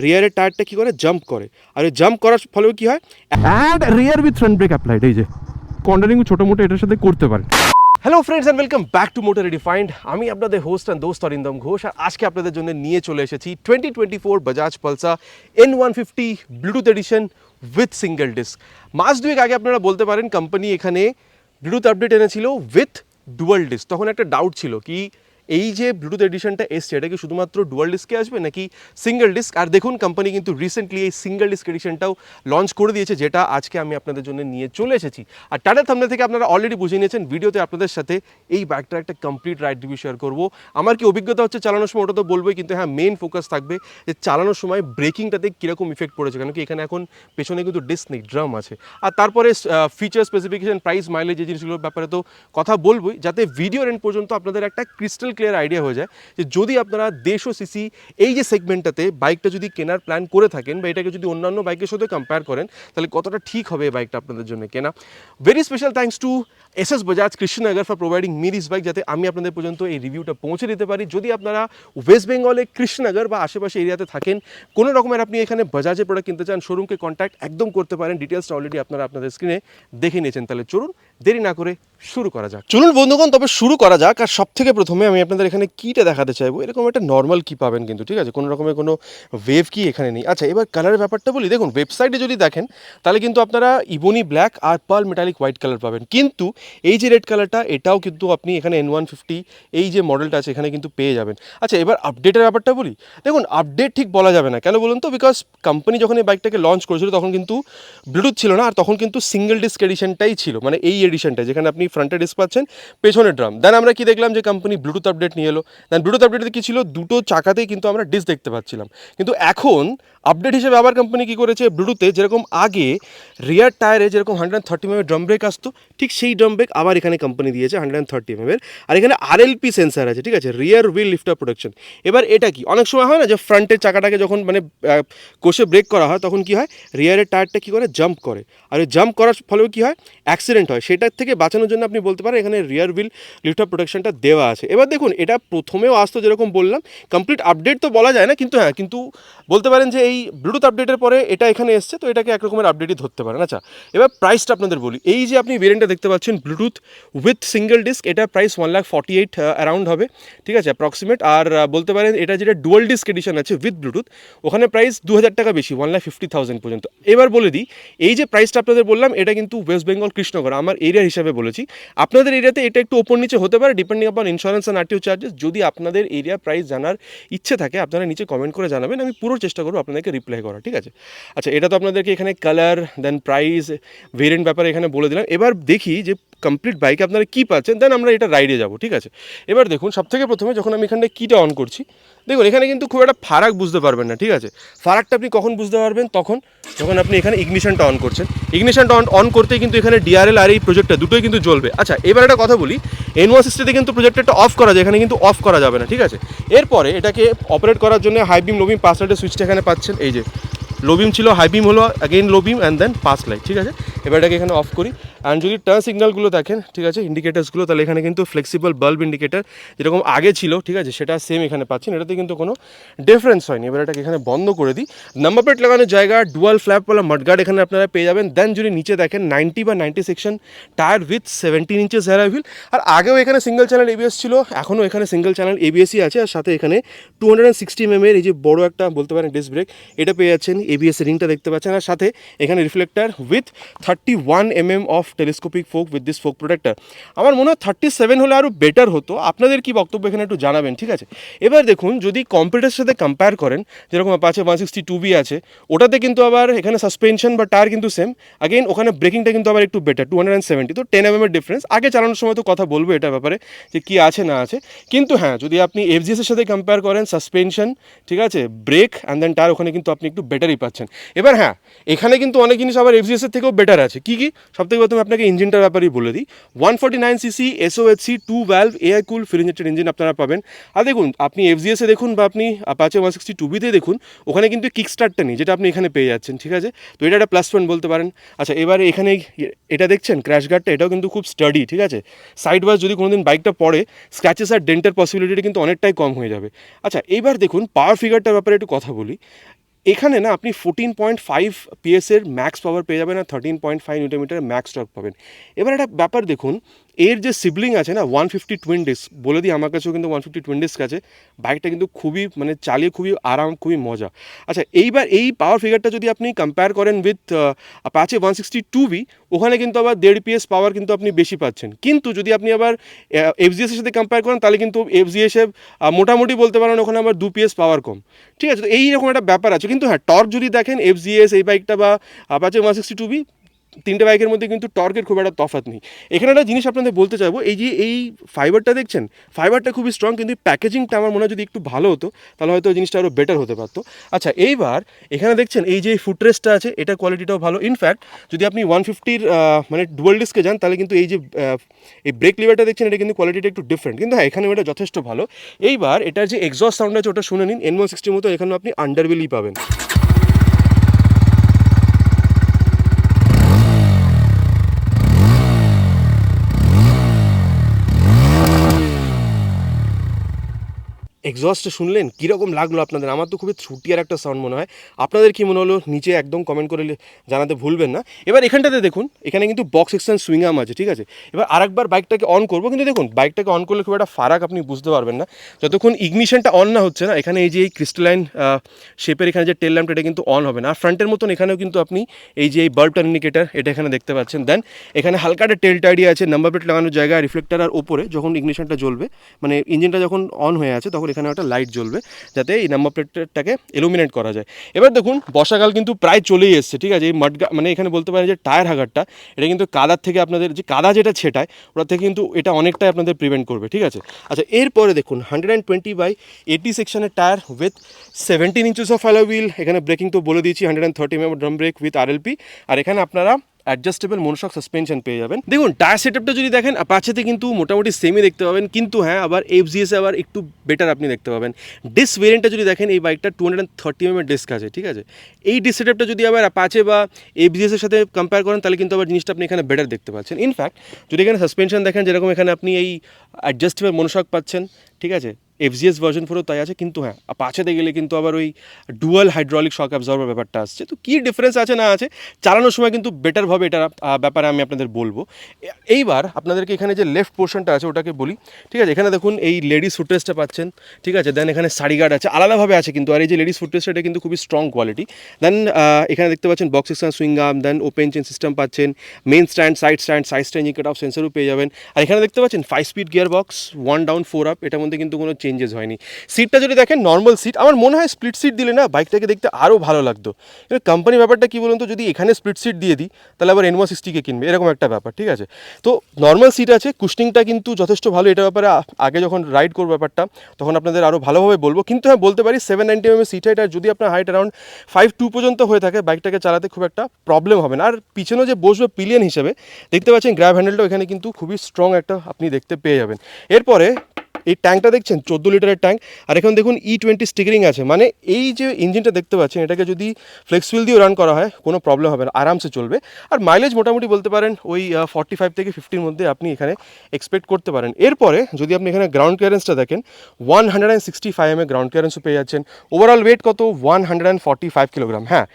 রিয়ারের টায়ারটা কী করে জাম্প করে, আর ওই জাম্প করার ফলে কী হয়, and rear with front brake applied. এই যে কর্নারিং ছোটো মোটো এটার সাথে করতে পারেন। Hello friends and welcome back to motor redefined. আমি আপনাদের হোস্ট অ্যান্ড দোস্ত অরিন্দম ঘোষ, আর আজকে আপনাদের জন্য নিয়ে চলে এসেছি 2024 Bajaj Pulsar N150 bluetooth edition with single disc. মাস দুয়েক আগে আপনারা বলতে পারেন কোম্পানি এখানে ব্লুটুথ আপডেট এনেছিল উইথ ডুয়াল ডিস্ক। তখন একটা ডাউট ছিল কি এই যে ব্লুটুথ এডিশনটা এসছে এটা কি শুধুমাত্র ডুয়াল ডিস্কে আসবে নাকি সিঙ্গেল ডিস্ক। আর দেখুন কোম্পানি কিন্তু রিসেন্টলি এই সিঙ্গেল ডিস্ক এডিশনটাও লঞ্চ করে দিয়েছে, যেটা আজকে আমি আপনাদের জন্য নিয়ে চলে এসেছি। আর টাটার থাম্বনেল থেকে আপনারা অলরেডি বুঝে নিয়েছেন, ভিডিওতে আপনাদের সাথে এই বাইকটার একটা কমপ্লিট রাইড রিভিউ শেয়ার করবো। আমার কি অভিজ্ঞতা হচ্ছে চালানোর সময় ওটা তো বলবোই, কিন্তু হ্যাঁ মেন ফোকাস থাকবে যে চালানোর সময় ব্রেকিংটাতে কীরকম ইফেক্ট পড়েছে, কারণ কি এখানে এখন পেছনে কিন্তু ডিস্ক নেই, ড্রাম আছে। আর তারপরে ফিচার স্পেসিফিকেশন, প্রাইস, মাইলেজ, এই জিনিসগুলোর ব্যাপারে তো কথা বলবোই, যাতে ভিডিওর এন্ড পর্যন্ত আপনাদের একটা ক্রিস্টাল ক্লিয়ার আইডিয়া হয়ে যায় যে যদি আপনারা 150 সিসি এই যে সেগমেন্টটাতে বাইকটা যদি কেনার প্ল্যান করে থাকেন বা এটাকে যদি অন্যান্য বাইকের সাথে কম্পেয়ার করেন তাহলে কতটা ঠিক হবে এই বাইকটা আপনাদের জন্য কেনা। Very special thanks to SS Bajaj Krishnanagar for providing me this bike, যাতে আমি আপনাদের পর্যন্ত এই রিভিউটা পৌঁছে দিতে পারি। যদি আপনারা ওয়েস্ট বেঙ্গলে কৃষ্ণনগর বা আশেপাশে এরিয়াতে থাকেন, কোনো রকমের আপনি এখানে বাজাজের প্রোডাক্ট কিনতে চান, শোরুমকে কন্ট্যাক্ট একদম করতে পারেন। ডিটেলসটা অলরেডি আপনারা আপনাদের স্ক্রিনে দেখে নিয়েছেন। তাহলে চলুন দেরি না করে শুরু করা যাক। চলুন বন্ধুগণ তবে শুরু করা যাক। আর সব থেকে প্রথমে আমি আপনাদের এখানে কিটা দেখাতে চাইবো। এরকম একটা নর্মাল কি পাবেন কিন্তু, ঠিক আছে, কোনো রকমের কোনো ওয়েভ কি এখানে নেই। আচ্ছা, এবার কালারের ব্যাপারটা বলি। দেখুন ওয়েবসাইটে যদি দেখেন তাহলে কিন্তু আপনারা ইবোনি ব্ল্যাক আর পার্ল মেটালিক হোয়াইট কালার পাবেন, কিন্তু এই যে রেড কালারটা এটাও কিন্তু আপনি এখানে N150 এই যে মডেলটা আছে এখানে কিন্তু পেয়ে যাবেন। আচ্ছা, এবার আপডেটের ব্যাপারটা বলি। দেখুন আপডেট ঠিক বলা যাবে না, কেন বলুন তো, বিকজ কোম্পানি যখন এই বাইকটাকে লঞ্চ করেছিল তখন কিন্তু ব্লুটুথ ছিল না, আর তখন কিন্তু সিঙ্গেল ডিস্ক এডিশনটাই ছিল, মানে এই এডিশনটা যেখানে আপনি ফ্রন্টে ডিস্ক পাচ্ছেন, পেছনে ড্রাম। দেন আমরা কি দেখলাম যে কোম্পানি ব্লুটুথ আপডেট নিয়ে এলো। দেন ব্লুটুথ আপডেটে কী ছিল, দুটো চাকাতেই কিন্তু আমরা ডিস্ক দেখতে পাচ্ছিলাম। কিন্তু এখন আপডেট হিসেবে আবার কোম্পানি কী করেছে, ব্লুটুথে যেরকম আগে রিয়ার টায়ারে যেরকম 130 mm ড্রাম ব্রেক আসতো, ঠিক সেই ড্রাম ব্রেক আবার এখানে কোম্পানি দিয়েছে 130 mm। আর এখানে RLP সেন্সার আছে, ঠিক আছে, রিয়ার হুইল লিফটার প্রোটেকশন। এবার এটা কি অনেক সময় হয় না যে ফ্রন্টের চাকাটাকে যখন মানে কষে ব্রেক করা হয় তখন কি হয়, রিয়ারের টায়ারটা কী করে জাম্প করে, আর ওই জাম্প করার ফলেও কী হয়, অ্যাক্সিডেন্ট হয়। সেটার থেকে বাঁচানোর জন্য আপনি বলতে পারেন এখানে রিয়ার হুইল লিফটার প্রোটেকশনটা দেওয়া আছে। এবার দেখুন এটা প্রথমেও আসতো যেরকম বললাম, কমপ্লিট আপডেট তো বলা যায় না, কিন্তু হ্যাঁ কিন্তু বলতে পারেন যে এই ব্লুটুথ আপডেটের পরে এটা এখানে এসছে, তো এটাকে একরকমের আপডেটই ধরতে পারেন। আচ্ছা, এবার প্রাইসটা আপনাদের বলি। এই যে আপনি ভেরিয়েন্টটা দেখতে পাচ্ছেন ব্লুটুথ উইথ সিঙ্গেল ডিস্ক, এটা প্রাইস 1,48,000 অ্যারাউন্ড হবে, ঠিক আছে, অ্যাপ্রক্সিমেট। আর বলতে পারেন এটা যেটা ডুয়াল ডিস্ক এডিশন আছে উইথ ব্লুটুথ, ওখানে প্রাইস 2,000 টাকা বেশি, 1,50,000 পর্যন্ত। এবার বলে দিই এই যে প্রাইসটা আপনাদের বললাম এটা কিন্তু ওয়েস্ট বেঙ্গল কৃষ্ণনগর আমার এরিয়া হিসাবে বলেছি। আপনাদের এরিয়াতে এটা একটু ওপর নিচে হতে পারে ডিপেন্ডিং আপন ইন্স্যুরেন্স অ্যান্ড RTO চার্জেস। যদি আপনাদের এরিয়া প্রাইস জানার ইচ্ছে থাকে আপনারা নিচে কমেন্ট করে জানাবেন, আমি পুরো চেষ্টা করবো আপনাদেরকে রিপ্লাই করা, ঠিক আছে। আচ্ছা, এটা তো আপনাদেরকে এখানে কালার দেন প্রাইস ভেরিয়েন্ট ব্যাপারে এখানে বলে দিলাম। এবার দেখি যে কমপ্লিট বাইকে আপনারা কী পাচ্ছেন, দেন আমরা এটা রাইডে যাবো, ঠিক আছে। এবার দেখুন সবথেকে প্রথমে যখন আমি এখানে কিটা অন করছি, দেখুন এখানে কিন্তু খুব একটা ফারাক বুঝতে পারবেন না, ঠিক আছে। ফারাকটা আপনি কখন বুঝতে পারবেন, তখন যখন আপনি এখানে ইগনিশনটা অন করছেন। ইগনিশনটা অন করতেই কিন্তু এখানে DRL আর এই প্রজেক্টটা দুটোই কিন্তু জ্বলবে। আচ্ছা, এবার একটা কথা বলি, N160 কিন্তু প্রজেক্টরটা অফ করা যায়, এখানে কিন্তু অফ করা যাবে না, ঠিক আছে। এরপরে এটাকে অপারেট করার জন্য হাই বিম লো বিম পাস লাইটের সুইচটা এখানে পাচ্ছেন। এই যে লো বিম ছিল, হাই বিম হলো, again low beam and then pass light, ঠিক আছে। এবার এটাকে এখানে অফ করি। অ্যান্ড যদি টার্ন সিগন্যালগুলো দেখেন, ঠিক আছে, ইন্ডিকেটার্সগুলো, তাহলে এখানে কিন্তু ফ্লেক্সিবল বাল্ব ইন্ডিকেটার যেরকম আগে ছিল, ঠিক আছে, সেটা সেম এখানে পাচ্ছেন, এটাতে কিন্তু কোনো ডিফারেন্স হয়নি। এবার এটাকে এখানে বন্ধ করে দিই। নাম্বার প্লেট লাগানোর জায়গা ডুয়াল ফ্ল্যাপওয়ালা মাডগার্ড এখানে আপনারা পেয়ে যাবেন। দেন যদি নিচে দেখেন 90 বা 90 section tyre with 17 inches alloy wheel. আর আগেও এখানে সিঙ্গেল চ্যানেল ABS ছিল, এখনও এখানে সিঙ্গেল চ্যানেল ABSই আছে। আর সাথে এখানে 260 mm এই যে বড় একটা বলতে পারেন ডিস্ক ব্রেক, এটা পেয়ে যাচ্ছেন। ABS রিংটা দেখতে পাচ্ছেন, আর সাথে এখানে reflector with 31 mm of telescopic folk with this folk protector. আমার মনে হয় 37 হলে আরও বেটার হতো। আপনাদের কি বক্তব্য এখানে একটু জানাবেন, ঠিক আছে। এবার দেখুন যদি কম্পিউটারের সাথে কম্পেয়ার করেন, যেরকম Apache 160 আছে, ওটাতে কিন্তু আবার এখানে সাসপেনশন বা টায়ার কিন্তু সেম, আগেইন ওখানে ব্রেকিংটা কিন্তু আবার একটু বেটার, 270, তো 10 mm ডিফারেন্স। আগে চালানোর সময় তো কথা বলবো এটার ব্যাপারে যে কী আছে না আছে, কিন্তু হ্যাঁ যদি আপনি FGS এর সাথে কম্পেয়ার করেন সাসপেনশন, ঠিক আছে, ব্রেক অ্যান্ড দেন টায়ার, ওখানে কিন্তু আপনি একটু বেটারই পাচ্ছেন। এবার হ্যাঁ এখানে কিন্তু অনেক জিনিস আবার FGS এর থেকেও বেটার আছে। কী সবথেকে প্রথমে আপনাকে ইঞ্জিনটার ব্যাপারেই বলে দিই। 149cc SOHC 2 valve AI cool fuel injected engine আপনারা পাবেন। আর দেখুন আপনি FGS-এ দেখুন বা আপনি Apache 160 দেখুন, ওখানে কিন্তু কিক স্টার্টটা নেই, যেটা আপনি এখানে পেয়ে যাচ্ছেন, ঠিক আছে। তো এটা একটা প্লাস পয়েন্ট বলতে পারেন। আচ্ছা, এবারে এখানে এটা দেখছেন ক্র্যাশ গার্ডটা, এটাও কিন্তু খুব স্টাডি, ঠিক আছে। সাইড ওয়াইজ যদি কোনোদিন বাইকটা পড়ে স্ক্র্যাচেস আর ডেন্টের পসিবিলিটি কিন্তু অনেকটাই কম হয়ে যাবে। আচ্ছা, এইবার দেখুন পাওয়ার ফিগারটার ব্যাপারে একটু কথা বলি। এখানে না আপনি 14.5 পিএসের ম্যাক্স পাওয়ার পেয়ে যাবেন আর 13.5 নিউটন মিটারের ম্যাক্স টর্ক পাবেন। এবার একটা ব্যাপার দেখুন, এর যে সিবলিং আছে না 150 টুইন ডিস্ক, বলে দিই আমার কাছেও কিন্তু 150 টুইন ডিস্ক আছে। বাইকটা কিন্তু খুবই মানে চালিয়ে খুবই আরাম, খুবই মজা। আচ্ছা, এইবার এই পাওয়ার ফিগারটা যদি আপনি কম্পেয়ার করেন উইথ অ্যাপাচে 162V, ওখানে কিন্তু আবার 1.5 পিএস পাওয়ার কিন্তু আপনি বেশি পাচ্ছেন। কিন্তু যদি আপনি আবার এফজিএসের সাথে কম্পেয়ার করেন তাহলে কিন্তু এফজিএসে মোটামুটি বলতে পারেন ওখানে আবার 2 পিএস পাওয়ার কম। ঠিক আছে, তো এইরকম একটা ব্যাপার আছে। কিন্তু হ্যাঁ, টর্ক যদি দেখেন এফজিএস এই বাইকটা বা অ্যাপাচে 162V, তিনটে বাইকের মধ্যে কিন্তু টর্কের খুব একটা তফাৎ নেই। এখানে একটা জিনিস আপনাদের বলতে চাইবো, এই যে এই ফাইবারটা দেখছেন, ফাইবারটা খুবই স্ট্রং, কিন্তু প্যাকেজিংটা আমার মনে হয় যদি একটু ভালো হতো তাহলে হয়তো জিনিসটা আরও বেটার হতে পারতো। আচ্ছা, এইবার এখানে দেখছেন এই যে ফুটরেস্টটা আছে, এটা কোয়ালিটিটাও ভালো। ইনফ্যাক্ট যদি আপনি 150-র মানে ডুয়াল ডিস্কে যান তাহলে কিন্তু এই যে এই ব্রেক লিভারটা দেখছেন, এটা কিন্তু কোয়ালিটিটা একটু ডিফারেন্ট, কিন্তু হ্যাঁ এখানে এটা যথেষ্ট ভালো। এইবার এটার যে এক্সস্ট সাউন্ড আছে ওটা শুনে নিন, N160 মতো এখানেও আপনি আন্ডারবেলই পাবেন। এক্সস্টটা শুনলেন কীরকম লাগলো আপনাদের? আমার তো খুবই ছুটিয়ার একটা সাউন্ড মনে হয়। আপনাদের কী মনে হলো নিচে একদম কমেন্ট করে জানাতে ভুলবেন না। এবার এখানটাতে দেখুন, এখানে কিন্তু বক্স এক্সটেনশন সুইং আর্ম আছে, ঠিক আছে। এবার আরেকবার বাইকটাকে অন করবো, কিন্তু দেখুন বাইকটাকে অন করলে খুব একটা ফারাক আপনি বুঝতে পারবেন না যতক্ষণ ইগনিশনটা অন না হচ্ছে না। এখানে এই যে এই ক্রিস্টালাইন শেপের এখানে যে টেল ল্যাম্পটা, এটা কিন্তু অন হবে না। আর ফ্রন্টের মতন এখানেও কিন্তু আপনি এই যে এই বাল্ব টার্ন ইন্ডিকেটার, এটা এখানে দেখতে পাচ্ছেন। দেন এখানে হালকা একটা টেল টাইডি আছে, নাম্বার প্লেট লাগানোর জায়গা, রিফ্লেক্টার আর ওপরে যখন ইগনিশনটা জ্বলবে, মানে ইঞ্জিনটা যখন অন হয়ে আছে তখন এখানে একটা লাইট জ্বলবে যাতে এই নাম্বার প্লেটটাকে ইলুমিনেট করা যায়। এবার দেখুন বর্ষাকাল কিন্তু প্রায় চলেই এসছে, ঠিক আছে। এই মানে এখানে বলতে পারেন যে টায়ার হাগারটা, এটা কিন্তু কাদার থেকে আপনাদের যে কাদা যেটা ছেটায় ওটা থেকে কিন্তু এটা অনেকটাই আপনাদের প্রিভেন্ট করবে, ঠিক আছে। আচ্ছা, এরপরে দেখুন 120/80 সেকশনের tyre with 17 inches of alloy wheel. এখানে ব্রেকিং তো বলে দিয়েছি, 130 mm drum brake with RLP. আর এখানে আপনারা অ্যাডজাস্টেবল মনোশক সাসপেনশন পেয়ে যাবেন। দেখুন টায়ার সেটআপটা যদি দেখেন অ্যাপাচেতে কিন্তু মোটামুটি সেমই দেখতে পাবেন, কিন্তু হ্যাঁ আবার এফজিএসে আবার একটু বেটার আপনি দেখতে পাবেন। ডিস্ক ভেরিয়েন্টটা যদি দেখেন এই বাইকটা 230 mm ডিস্ক আছে, ঠিক আছে। এই ডিস্ক সেটআপটা যদি আবার অ্যাপাচে বা এফজিএসের সাথে কম্পেয়ার করেন তাহলে কিন্তু আবার জিনিসটা আপনি এখানে বেটার দেখতে পাচ্ছেন। ইনফ্যাক্ট যদি এখানে সাসপেনশন দেখেন, যেরকম এখানে আপনি এই অ্যাডজাস্টেবল মনোশক পাচ্ছেন, ঠিক আছে। এফজিএস ভার্জন 4 তাই আছে, কিন্তু হ্যাঁ অ্যাপাচেতে গেলে কিন্তু আবার ওই ডুয়াল হাইড্রোলিক শক অ্যাবজর্বার ব্যাপারটা আসছে। তো কী ডিফারেন্স আছে না আছে চালানোর সময় কিন্তু বেটারভাবে এটার ব্যাপারে আমি আপনাদের বলবো। এইবার আপনাদেরকে এখানে যে লেফট পোর্শনটা আছে ওটাকে বলি, ঠিক আছে। এখানে দেখুন এই লেডিস ফুটরেস্টটা পাচ্ছেন, ঠিক আছে। দেন এখানে সারি গার্ড আছে, আলাদাভাবে আছে কিন্তু। আর এই যে লেডিস ফুটরেস্টটা এটা কিন্তু খুবই স্ট্রং কোয়ালিটি। দেন এখানে দেখতে পাচ্ছেন box extension swing arm, then open chain system পাচ্ছেন, main stand, side stand indicator off সেন্সরও পেয়ে যাবেন। আর এখানে দেখতে পাচ্ছেন 5 speed gear box, 1 down 4 up, এটার মধ্যে কিন্তু কোনো চেঞ্জেস হয়নি। সিটটা যদি দেখেন নর্মাল সিট, আমার মনে হয় স্প্লিট সিট দিলে না বাইকটাকে দেখতে আরও ভালো লাগতো। এবার কোম্পানি ব্যাপারটা কী বলুন তো, যদি এখানে স্প্লিট সিট দিয়ে দিই তাহলে আবার N160কে কিনবে, এরকম একটা ব্যাপার, ঠিক আছে। তো নর্মাল সিট আছে, কুশনিংটা কিন্তু যথেষ্ট ভালো। এটা ব্যাপারে আগে যখন রাইড করবো ব্যাপারটা তখন আপনাদের আরও ভালোভাবে বলবো, কিন্তু হ্যাঁ বলতে পারি 790 mm সিট এটা যদি আপনার হাইট অ্যারাউন্ড 5'2" পর্যন্ত হয়ে থাকে বাইকটাকে চালাতে খুব একটা প্রবলেম হবে না। আর পিছনে যে বসবে পিলিয়ন হিসেবে দেখতে পাচ্ছেন গ্র্যাব হ্যান্ডেলটাও এখানে কিন্তু খুবই স্ট্রং একটা আপনি দেখতে পেয়ে যাবেন। এরপরে এই ট্যাঙ্কটা দেখছেন 14 লিটারের ট্যাঙ্ক। আর এখন দেখুন E20 স্টিকারিং আছে, মানে এই যে ইঞ্জিনটা দেখতে পাচ্ছেন এটাকে যদি ফ্লেক্সিবল দিয়ে রান করা হয় কোনো প্রবলেম হবে না, আরামসে চলবে। আর মাইলেজ মোটামুটি বলতে পারেন ওই 45 থেকে 50-র মধ্যে আপনি এখানে এক্সপেক্ট করতে পারেন। এরপরে যদি আপনি এখানে গ্রাউন্ড ক্লিয়ারেন্সটা দেখেন 165 mm গ্রাউন্ড ক্লিয়ারেন্সও পেয়ে যাচ্ছেন। ওভারঅল ওয়েট কত 145 কিলোগ্রাম। হ্যাঁ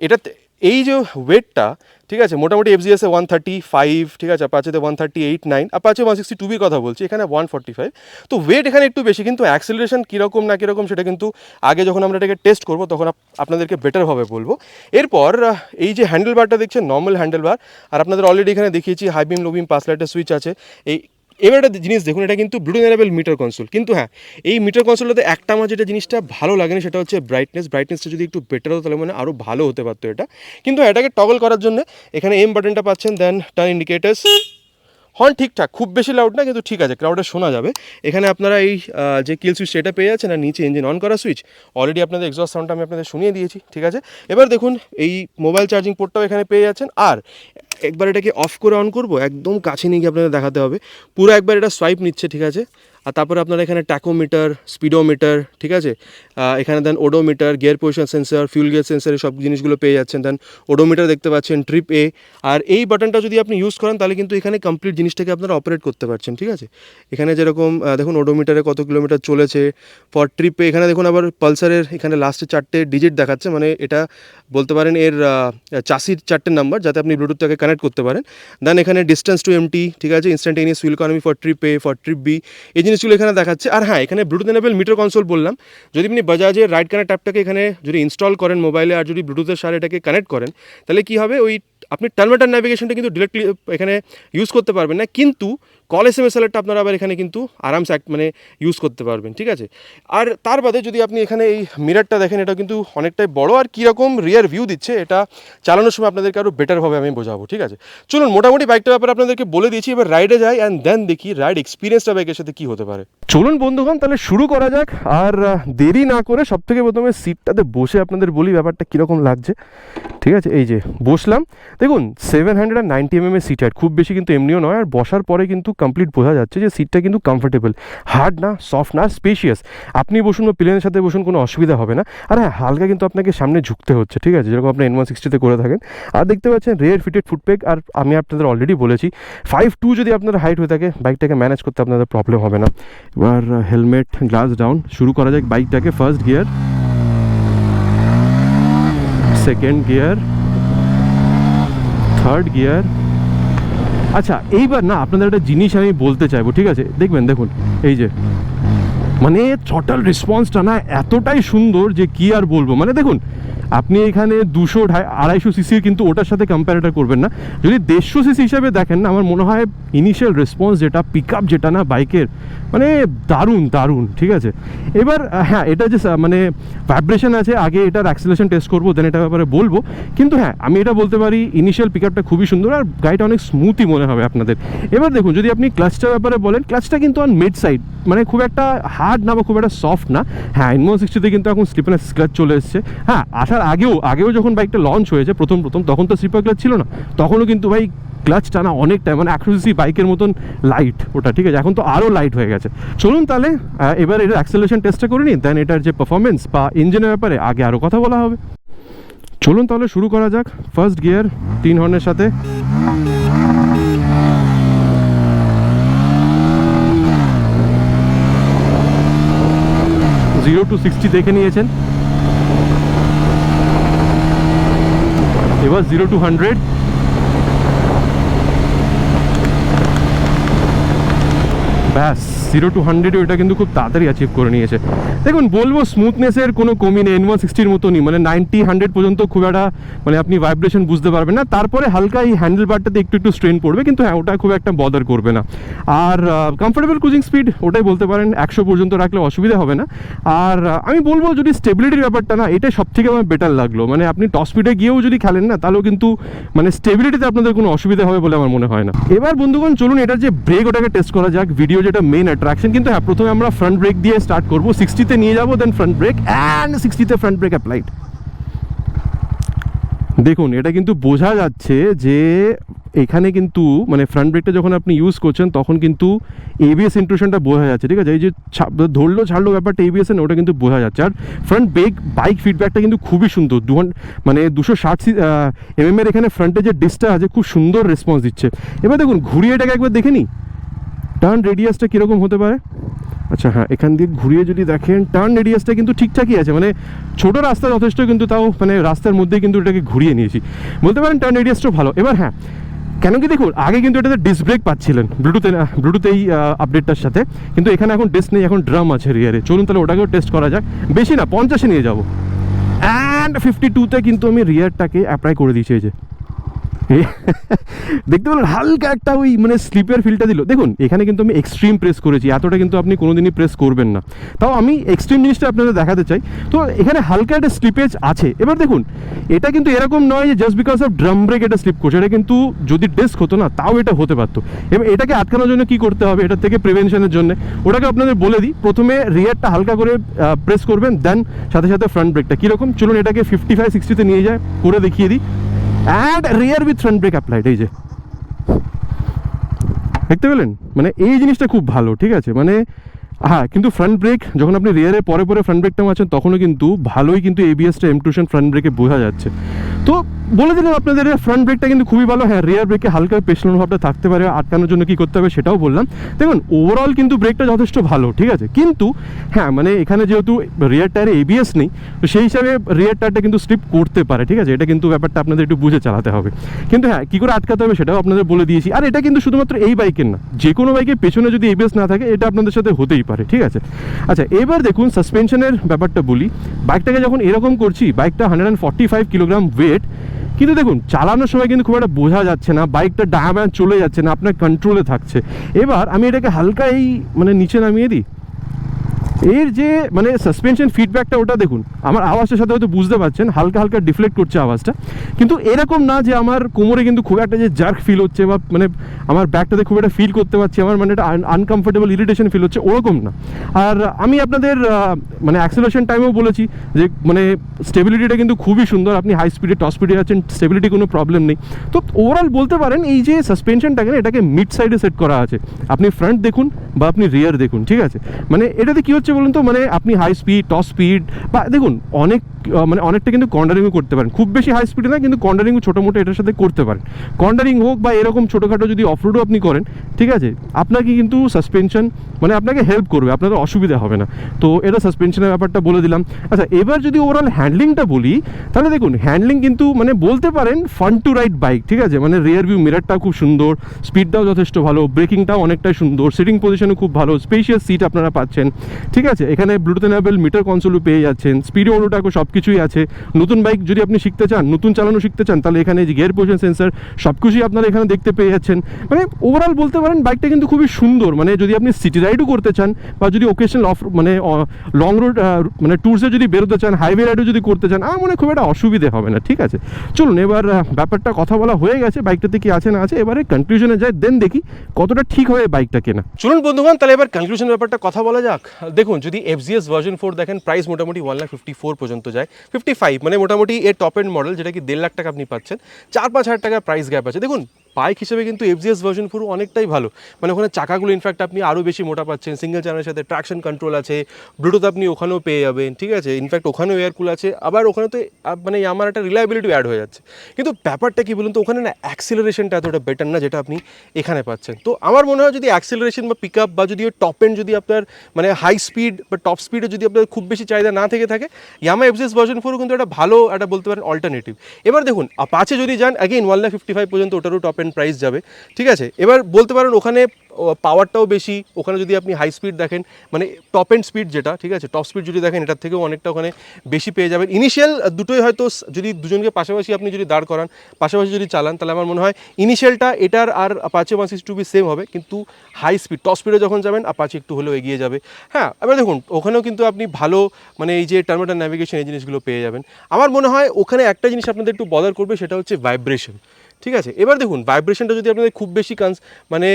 এটাতে এই যে ওয়েটটা, ঠিক আছে, মোটামুটি এফজিএসে 135, ঠিক আছে, অ্যাপাচেতে 138-9, অ্যাপাচে 162-র কথা বলছি, এখানে 145। তো ওয়েট এখানে একটু বেশি, কিন্তু অ্যাক্সেলারেশন কীরকম না কীরকম সেটা কিন্তু আগে যখন আমরা এটাকে টেস্ট করবো তখন আপনাদেরকে বেটারভাবে বলবো। এরপর এই যে হ্যান্ডেল বারটা দেখছেন নর্মাল হ্যান্ডেল বার, আর আপনাদের অলরেডি এখানে দেখিয়েছি হাই বিম লো বিম পাস লাইটের সুইচ আছে। এবার একটা জিনিস দেখুন, এটা কিন্তু ব্লুটুথ এনেবল মিটার কনসোল, কিন্তু হ্যাঁ এই মিটার কনসোলটাতে একটা আমার যেটা জিনিসটা ভালো লাগেনি সেটা হচ্ছে ব্রাইটনেসটা যদি একটু বেটার হতো তাহলে মানে আরও ভালো হতে পারতো এটা। কিন্তু এটাকে টগল করার জন্য এখানে এম বাটনটা পাচ্ছেন, দেন টার্ন ইন্ডিকেটার্স, হর্ন ঠিকঠাক, খুব বেশি লাউড না কিন্তু ঠিক আছে, ক্রাউডে শোনা যাবে। এখানে আপনারা এই যে কিল সুইচ সেটা পেয়ে যাচ্ছেন, আর নিচে ইঞ্জিন অন করা সুইচ। অলরেডি আপনাদের এক্সস্ট সাউন্ডটা আমি আপনাদের শুনিয়ে দিয়েছি, ঠিক আছে। এবার দেখুন এই মোবাইল চার্জিং পোর্টটাও এখানে পেয়ে যাচ্ছেন। আর একবার এটাকে অফ করে অন করব, একদম কাছে নিয়ে গিয়ে আপনাদের দেখাতে হবে। পুরো একবার এটা সোয়াইপ নিচ্ছে, ঠিক আছে। আর তারপরে আপনারা এখানে ট্যাকোমিটার, স্পিডোমিটার, ঠিক আছে, এখানে then odometer, gear position sensor, fuel gear sensor, সব জিনিসগুলো পেয়ে যাচ্ছেন। দেন ওডোমিটার দেখতে পাচ্ছেন, ট্রিপ এ। আর এই বাটনটা যদি আপনি ইউজ করেন তাহলে কিন্তু এখানে কমপ্লিট জিনিসটাকে আপনারা অপারেট করতে পারছেন, ঠিক আছে। এখানে যেরকম দেখুন ওডোমিটারে কত কিলোমিটার চলেছে, ফর ট্রিপে এখানে দেখুন আবার পালসারের এখানে লাস্টে 4টে ডিজিট দেখাচ্ছে, মানে এটা বলতে পারেন এর চাষির 4টে নাম্বার, যাতে আপনি ব্লুটুথটাকে কানেক্ট করতে পারেন। দেন এখানে ডিস্টেন্স টু এমটি, ঠিক আছে, instantaneous fuel economy for trip A, for trip B, এই জিনিসগুলো এখানে দেখাচ্ছে। আর হ্যাঁ, এখানে ব্লুটুথ এনেবল মিটার কনসোল বললাম, যদি আপনি বাজাজের রাইট কানেক্ট অ্যাপটাকে এখানে যদি ইনস্টল করেন মোবাইলে আর যদি ব্লুটুথের সাথে এটাকে কানেক্ট করেন, তাহলে কী হবে, ওই আপনি টার্নমেটার ন্যাভিগেশনটা কিন্তু ডিরেক্টলি এখানে ইউজ করতে পারবেন না, কিন্তু কল SMS অ্যালার্টটা আপনারা আবার এখানে কিন্তু আরামসে মানে ইউজ করতে পারবেন, ঠিক আছে। আর তার বাদে যদি আপনি এখানে এই মিরারটা দেখেন, এটা কিন্তু অনেকটাই বড়, আর কীরকম রিয়ার ভিউ দিচ্ছে এটা চালানোর সময় আপনাদেরকে আরও বেটারভাবে আমি বোঝাবো, ঠিক আছে। চলুন, মোটামুটি বাইকটার ব্যাপারে আপনাদেরকে বলে দিয়েছি, এবার রাইডে যাই অ্যান্ড দেন দেখি রাইড এক্সপিরিয়েন্সটা বাইকের সাথে কী হতে পারে। চলুন বন্ধুগণ, তাহলে শুরু করা যাক। আর দেরি না করে সবথেকে প্রথমে সিটটাতে বসে আপনাদের বলি ব্যাপারটা কীরকম লাগছে, ঠিক আছে। এই যে বসলাম, দেখুন 790 mm সিট হাইট, খুব বেশি কিন্তু এমনিও নয়। আর বসার পরে কিন্তু কমপ্লিট বোঝা যাচ্ছে যে সিটটা কিন্তু কমফোর্টেবল, হার্ড না, সফট না, স্পেশিয়াস। আপনি বসুন বা প্লেনের সাথে বসুন, কোনো অসুবিধা হবে না। আর হ্যাঁ, হালকা কিন্তু আপনাকে সামনে ঝুঁকতে হচ্ছে, ঠিক আছে, যেরকম আপনি N160-তে করে থাকেন। আর দেখতে পাচ্ছেন রেয়ার ফিটেড ফুটপেক। আর আমি আপনাদের অলরেডি বলেছি 5'2" যদি আপনার হাইট হয়ে থাকে, বাইকটাকে ম্যানেজ করতে আপনাদের প্রবলেম হবে না। এবার হেলমেট, গ্লাস ডাউন, শুরু করা যাক বাইকটাকে। First gear, second gear, third gear. আচ্ছা, এইবার না আপনাদের একটা জিনিস আমি বলতে চাইবো, ঠিক আছে। দেখুন এই যে মানে থ্রটল রেসপন্সটা না এতটাই সুন্দর যে কি আর বলবো। মানে দেখুন, আপনি এখানে 200-250 সিসির কিন্তু ওটার সাথে কম্প্যারেটার করবেন না। যদি 150 সিসি হিসাবে দেখেন না, আমার মনে হয় ইনিশিয়াল রেসপন্স যেটা, পিক আপ যেটা না বাইকের, মানে দারুণ, ঠিক আছে। এবার হ্যাঁ, এটা যে মানে ভাইব্রেশন আছে, আগে এটার অ্যাক্সিলারেশন টেস্ট করবো, দেন এটার ব্যাপারে বলবো। কিন্তু হ্যাঁ, আমি এটা বলতে পারি ইনিশিয়াল পিক আপটা খুবই সুন্দর, আর গাড়িটা অনেক স্মুথই মনে হবে আপনাদের। এবার দেখুন, যদি আপনি ক্লাচটার ব্যাপারে বলেন, ক্লাচটা কিন্তু অন মিড সাইড, মানে খুব একটা হার্ড না বা খুব একটা সফট না। হ্যাঁ, N160-তে কিন্তু এখন স্লিপার ক্লাচ চলে এসছে। হ্যাঁ, আসার আগেও যখন বাইকটা লঞ্চ হয়েছে প্রথম তখন তো স্লিপার ক্লাচ ছিল না, তখনও কিন্তু ভাই ক্লাচ টানা অনেকটা, মানে 100cc বাইকের মতন লাইট ওটা, ঠিক আছে। এখন তো আরও লাইট হয়ে গেছে। চলুন তাহলে এবার এটার অ্যাক্সেলারেশন টেস্টটা করে নিই, দেন এটার যে পারফরমেন্স বা ইঞ্জিনের ব্যাপারে আগে আরও কথা বলা হবে। চলুন তাহলে শুরু করা যাক। ফার্স্ট গিয়ার 3 হর্নের সাথে, জিরো টু 60 দেখে নিয়েছেন। এবার 0 to 100, ব্যাস 0 to 100 এটা কিন্তু খুব তাড়াতাড়ি অ্যাচিভ করে নিয়েছে। দেখুন, বলবো স্মুথনেসের কোনো কমি নেই, N160-র মতনই, মানে 90-100 পর্যন্ত খুব একটা মানে আপনি ভাইব্রেশন বুঝতে পারবেন না। তারপরে হালকা এই হ্যান্ডেল বারটাতে একটু স্ট্রেন পড়বে, কিন্তু হ্যাঁ, ওটা খুব একটা বদার করবে না। আর কমফোর্টেবল ক্রুজিং স্পিড ওটাই বলতে পারেন, 100 পর্যন্ত রাখলে অসুবিধা হবে না। আর আমি বলবো যদি স্টেবিলিটির ব্যাপারটা না, এটাই সব থেকে আমার বেটার লাগলো। মানে আপনি টপ স্পিডে গিয়েও যদি খেলেন না, তাহলেও কিন্তু মানে স্টেবিলিটিতে আপনাদের কোনো অসুবিধা হবে বলে আমার মনে হয় না। এবার বন্ধুগণ, চলুন এটার যে ব্রেক ওটাকে টেস্ট করা যাক। ভিডিও যেটা মেন অ্যাট্রাকশন, কিন্তু হ্যাঁ, প্রথমে আমরা ফ্রন্ট ব্রেক দিয়ে স্টার্ট করবো। 60-তে নিয়ে যাবো, দেন ফ্রন্ট ব্রেক, অ্যান্ড 60-তে ফ্রন্ট ব্রেক অ্যাপ্লাইড। দেখুন, এটা কিন্তু বোঝা যাচ্ছে যে এখানে কিন্তু মানে ফ্রন্ট ব্রেকটা যখন আপনি ইউজ করছেন তখন কিন্তু ABS ইন্ট্রুশনটা বোঝা যাচ্ছে, ঠিক আছে। এই যে ধরলো ছাড়লো ব্যাপারটা ABS ওটা কিন্তু বোঝা যাচ্ছে। আর ফ্রন্ট বাইক ফিডব্যাকটা কিন্তু খুবই সুন্দর। 260 mm এখানে ফ্রন্টে যে ডিসটা আছে, খুব সুন্দর রেসপন্স দিচ্ছে। এবার দেখুন, ঘুরিয়ে এটাকে একবার দেখে নিই, টার্ন রেডিয়াসটা কীরকম হতে পারে। আচ্ছা হ্যাঁ, এখান দিয়ে ঘুরিয়ে যদি দেখেন, টার্ন রেডিয়াসটা কিন্তু ঠিকঠাকই আছে, মানে ছোটো রাস্তা যথেষ্ট, কিন্তু তাও মানে রাস্তার মধ্যেই কিন্তু এটাকে ঘুরিয়ে নিয়েছি, বলতে পারেন টার্ন রেডিয়াসটাও ভালো। এবার হ্যাঁ, কেন কি দেখুন, আগে কিন্তু এটাতে ডিস্ক ব্রেক পাচ্ছিলেন ব্লুটুথ এই আপডেটটার সাথে, কিন্তু এখানে এখন ডিস্ক নেই, এখন ড্রাম আছে রিয়ারে। চলুন তাহলে ওটাকেও টেস্ট করা যাক। বেশি না, 50-এ নিয়ে যাবো। অ্যান্ড 52-তে কিন্তু আমি রিয়ারটাকে অ্যাপ্লাই করে দিয়েছি। এই যে দেখতে পেলেন, হালকা একটা ওই মানে স্লিপের ফিলটা দিল। দেখুন, এখানে কিন্তু আমি এক্সট্রিম প্রেস করেছি, এতটা কিন্তু আপনি কোনোদিনই প্রেস করবেন না। তাও আমি এক্সট্রিম জিনিসটা আপনাদের দেখাতে চাই। তো এখানে হালকা একটা স্লিপেজ আছে। এবার দেখুন, এটা কিন্তু এরকম নয় যে just because of drum brake এটা স্লিপ করছে, এটা কিন্তু যদি ডিস্ক হতো না তাও এটা হতে পারতো। এবার এটাকে আটকানোর জন্য কি করতে হবে, এটার থেকে প্রিভেনশনের জন্য ওটাকে আপনাদের বলে দিই। প্রথমে রিয়ারটা হালকা করে প্রেস করবেন, দেন সাথে সাথে ফ্রন্ট ব্রেকটা কীরকম। চলুন এটাকে 55-60-তে নিয়ে যায়, করে দেখিয়ে দিই। And rear with front brake applied, এই যে দেখতে পেলেন, মানে এই জিনিসটা খুব ভালো, ঠিক আছে। মানে হ্যাঁ, কিন্তু ফ্রন্ট ব্রেক যখন আপনি রিয়ারে পরে ফ্রন্ট ব্রেকটা মারছেন তখনও কিন্তু ভালোই কিন্তু এবিএসটা এমটুশন ফ্রন্ট ব্রেকে বোঝা যাচ্ছে। তো বলে দিলাম আপনাদের ফ্রন্ট ব্রেকটা কিন্তু খুবই ভালো। হ্যাঁ, রিয়ার ব্রেকে হালকা পেছনের ভাবটা থাকতে পারে, আটকানোর জন্য কী করতে হবে সেটাও বললাম। দেখুন ওভারঅল কিন্তু ব্রেকটা যথেষ্ট ভালো, ঠিক আছে। কিন্তু হ্যাঁ, মানে এখানে যেহেতু রিয়ার টায়ারে এবিএস নেই, তো সেই হিসাবে রিয়ার টায়ারটা কিন্তু স্লিপ করতে পারে, ঠিক আছে। এটা কিন্তু ব্যাপারটা আপনাদের একটু বুঝে চালাতে হবে। কিন্তু হ্যাঁ, কী করে আটকাতে হবে সেটাও আপনাদের বলে দিয়েছি। আর এটা কিন্তু শুধুমাত্র এই বাইকের না, যে কোনো বাইকের পেছনে যদি এবিএস না থাকে এটা আপনাদের সাথে হতেই পারে, ঠিক আছে। আচ্ছা, এবার দেখুন সাসপেনশনের ব্যাপারটা বলি। বাইকটাকে যখন এরকম করছি, বাইকটা 145 কিলোগ্রাম ওয়েট, কিন্তু দেখুন চালানোর সময় কিন্তু খুব একটা বোঝা যাচ্ছে না, বাইকটা ডায়াম্যান চলে যাচ্ছে না, আপনার কন্ট্রোলে থাকছে। এবার আমি এটাকে হালকা এই মানে নিচে নামিয়ে দিই, এর যে মানে সাসপেনশন ফিডব্যাকটা ওটা দেখুন, আমার আওয়াজটার সাথে হয়তো বুঝতে পারছেন হালকা হালকা ডিফ্লেক্ট করছে আওয়াজটা, কিন্তু এরকম না যে আমার কোমরে কিন্তু খুব একটা যে জার্ক ফিল হচ্ছে বা মানে আমার ব্যাকটাতে খুব একটা ফিল করতে পারছি, আমার মানে একটা আনকমফোর্টেবল ইরিটেশন ফিল হচ্ছে, ওরকম না। আর আমি আপনাদের মানে অ্যাক্সেলারেশন টাইমেও বলেছি যে মানে স্টেবিলিটিটা কিন্তু খুবই সুন্দর, আপনি হাই স্পিডে টপ স্পিডে যাচ্ছেন, স্টেবিলিটি কোনো প্রবলেম নেই। তো ওভারঅল বলতে পারেন এই যে সাসপেনশনটাকে এটাকে মিড সাইডে সেট করা আছে, আপনি ফ্রন্ট দেখুন বা আপনি রিয়ার দেখুন, ঠিক আছে। মানে এটাতে কী হচ্ছে বলুন তো, মানে আপনি হাই স্পিড টপ স্পিড বা দেখুন অনেক মানে অনেকটা কিন্তু কর্নারিংও করতে পারেন, খুব বেশি হাই স্পিডে না, কিন্তু কর্নারিংও ছোটো মোটো এটার সাথে করতে পারেন। কর্নারিং হোক বা এরকম ছোটোখাটো যদি অফরোডও আপনি করেন, ঠিক আছে, আপনাকে কিন্তু সাসপেনশন মানে আপনাকে হেল্প করবে, আপনাদের অসুবিধা হবে না। তো এটা সাসপেনশনের ব্যাপারটা বলে দিলাম। আচ্ছা, এবার যদি ওভারঅল হ্যান্ডলিংটা বলি, তাহলে দেখুন হ্যান্ডলিং কিন্তু মানে বলতে পারেন ফ্রন্ট টু রাইট বাইক, ঠিক আছে। মানে রিয়ার ভিউ মিরারটাও খুব সুন্দর, স্পিডটাও যথেষ্ট ভালো, ব্রেকিংটাও অনেকটাই সুন্দর, সিটিং পজিশনও খুব ভালো, স্পেশিয়াস সিট আপনারা পাচ্ছেন, ঠিক আছে। এখানে ব্লুটুথ এনেবল মিটার কনসোলও পেয়ে যাচ্ছেন, স্পিডো অটোটাকো সব কিছুই আছে। নতুন বাইক যদি আপনি শিখতে চান, নতুন চালানো শিখতে চান, তাহলে এখানে যে গিয়ার পজিশন সেন্সার সব কিছুই আপনারা এখানে দেখতে পেয়ে যাচ্ছেন। মানে ওভারঅল বলতে পারেন বাইকটা কিন্তু খুবই সুন্দর। মানে যদি আপনি সিটি রাইডও করতে চান বা যদি ওকেশনাল অফ মানে লং রুট মানে ট্যুরসে যদি বেরোতে চান, হাইওয়ে রাইডও যদি করতে চান, আমার মনে খুব একটা অসুবিধে হবে না, ঠিক আছে। চলুন এবার ব্যাপারটা কথা বলা হয়ে গেছে, বাইকটাতে কি আছে না আছে, এবারে কনক্লুশনে যায়, দেন দেখি কতটা ঠিক হবে বাইকটা কেনা। চলুন বন্ধুগণ, তাহলে এবার কনক্লুশন ব্যাপারটা কথা বলা যাক। দেখুন যদি এফজিএস ভার্সন 4 দেখেন, প্রাইস মোটামুটি 1,54,000 পর্যন্ত যায়, 55 মানে মোটামুটি এর টপ এন্ড মডেল, যেটা কি 1.5 লাখ টাকা আপনি পাচ্ছেন, 4-5 হাজার টাকা প্রাইস গ্যাপ আছে। দেখুন বাইক হিসেবে কিন্তু এফজিএস ভার্সন 4 অনেকটাই ভালো। মানে ওখানে চাকাগুলো ইনফ্যাক্ট আপনি আরও বেশি মোটা পাচ্ছেন, সিঙ্গেল চ্যানেলের সাথে ট্র্যাকশন কন্ট্রোল আছে, ব্লুটুথ আপনি ওখানেও পেয়ে যাবেন, ঠিক আছে। ইনফ্যাক্ট ওখানেও এয়ার কুল আছে, আবার ওখানে তো মানে আমার একটা রিলায়েবিলিটি অ্যাড হয়ে যাচ্ছে। কিন্তু ব্যাপারটা কি বলুন তো, ওখানে না অ্যাক্সিলারেশনটা এতটা বেটার না যেটা আপনি এখানে পাচ্ছেন। তো আমার মনে হয় যদি অ্যাক্সিলারেশন বা পিক আপ বা যদি টপ এন্ড যদি আপনার মানে হাই স্পিড বা টপ স্পিডে যদি আপনার খুব বেশি চাহিদা না থেকে থাকে, ইয়ামা এফজিএস ভার্সন 4 কিন্তু একটা ভালো একটা বলতে পারেন অল্টারনেটিভ। এবার দেখুন আপাচে যদি যান, অ্যাগেইন 1,55,000 পর্যন্ত ওটারও টপ এন্ড প্রাইস যাবে, ঠিক আছে। এবার বলতে পারেন ওখানে পাওয়ারটাও বেশি, ওখানে যদি আপনি হাই স্পিড দেখেন মানে টপ এন্ড স্পিড যেটা, ঠিক আছে, টপ স্পিড যদি দেখেন এটার থেকেও অনেকটা ওখানে বেশি পেয়ে যাবেন। ইনিশিয়াল দুটোই হয়তো যদি দুজনকে পাশাপাশি আপনি যদি দাঁড় করান, পাশাপাশি যদি চালান, তাহলে আমার মনে হয় ইনিশিয়ালটা এটার আর আপাচে 162 সেম হবে, কিন্তু হাই স্পিড টপ স্পিডে যখন যাবেন আপাচে একটু হলেও এগিয়ে যাবে। হ্যাঁ, এবার দেখুন ওখানেও কিন্তু আপনি ভালো মানে এই যে টার্মিনাল ন্যাভিগেশন এই জিনিসগুলো পেয়ে যাবেন। আমার মনে হয় ওখানে একটা জিনিস আপনাদের একটু বদার করবে, সেটা হচ্ছে ভাইব্রেশন, ঠিক আছে। এবার দেখুন ভাইব্রেশনটা যদি আপনাদের খুব বেশি মানে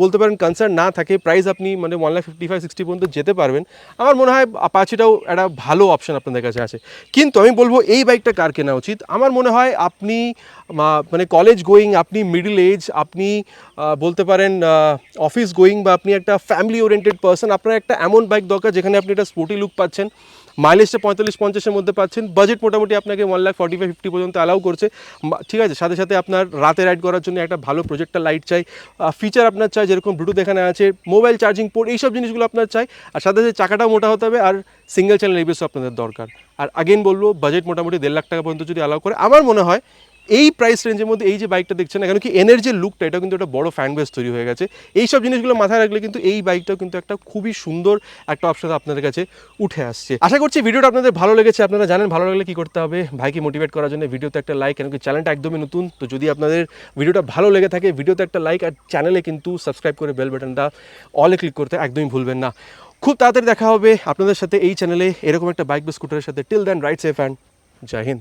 বলতে পারেন কনসার্ন না থাকে, প্রাইস আপনি মানে 1,55,000-60 পর্যন্ত যেতে পারবেন, আমার মনে হয় আপাচেটাও একটা ভালো অপশন আপনাদের কাছে আছে। কিন্তু আমি বলবো এই বাইকটা কার কেনা উচিত, আমার মনে হয় আপনি মানে কলেজ গোয়িং, আপনি মিডল এজ, আপনি বলতে পারেন অফিস গোয়িং, বা আপনি একটা ফ্যামিলি ওরিয়েন্টেড পার্সন, আপনার একটা এমন বাইক দরকার যেখানে আপনি একটা স্পোর্টি লুক পাচ্ছেন, মাইলেজটা 45-50-এর মধ্যে পাচ্ছেন, বাজেট মোটামুটি আপনাকে 1,45,000-50 পর্যন্ত অ্যালাউ করছে, ঠিক আছে। সাথে সাথে আপনার রাতে রাইড করার জন্য একটা ভালো প্রজেক্টর লাইট চাই, ফিচার আপনার চাই যেরকম ব্লুটুথ এখানে আছে, মোবাইল চার্জিং পোর্ট, এইসব জিনিসগুলো আপনার চাই, আর সাথে সাথে চাকাটাও মোটা হতে হবে, আর সিঙ্গেল চ্যানেল এবিএসও আপনাদের দরকার। আর আগেন বলবো বাজেট মোটামুটি 1.5 লাখ টাকা পর্যন্ত যদি অ্যালাউ করে, আমার মনে হয় এই প্রাইস রেঞ্জের মধ্যে এই যে বাইকটা দেখছেন না কেন, কি এনের যে লুকটা, এটা কিন্তু একটা বড় ফ্যান বেস তৈরি হয়ে গেছে। এইসব জিনিসগুলো মাথায় রাখলে কিন্তু এই বাইকটাও কিন্তু একটা খুবই সুন্দর একটা অপশন আপনাদের কাছে উঠে আসছে। আশা করছি ভিডিওটা আপনাদের ভালো লেগেছে। আপনারা জানেন ভালো লাগলে কি করতে হবে, ভাইকে মোটিভেট করার জন্য ভিডিওতে একটা লাইক, কেন কি চ্যানেলটা একদমই নতুন। তো যদি আপনাদের ভিডিওটা ভালো লেগে থাকে, ভিডিওতে একটা লাইক, আর চ্যানেলে কিন্তু সাবস্ক্রাইব করে বেল বাটনটা অলে ক্লিক করতে একদমই ভুলবেন না। খুব তাড়াতাড়ি দেখা হবে আপনাদের সাথে এই চ্যানেলে এরকম একটা বাইক বা স্কুটারের সাথে। Till then ride safe and Jai Hind.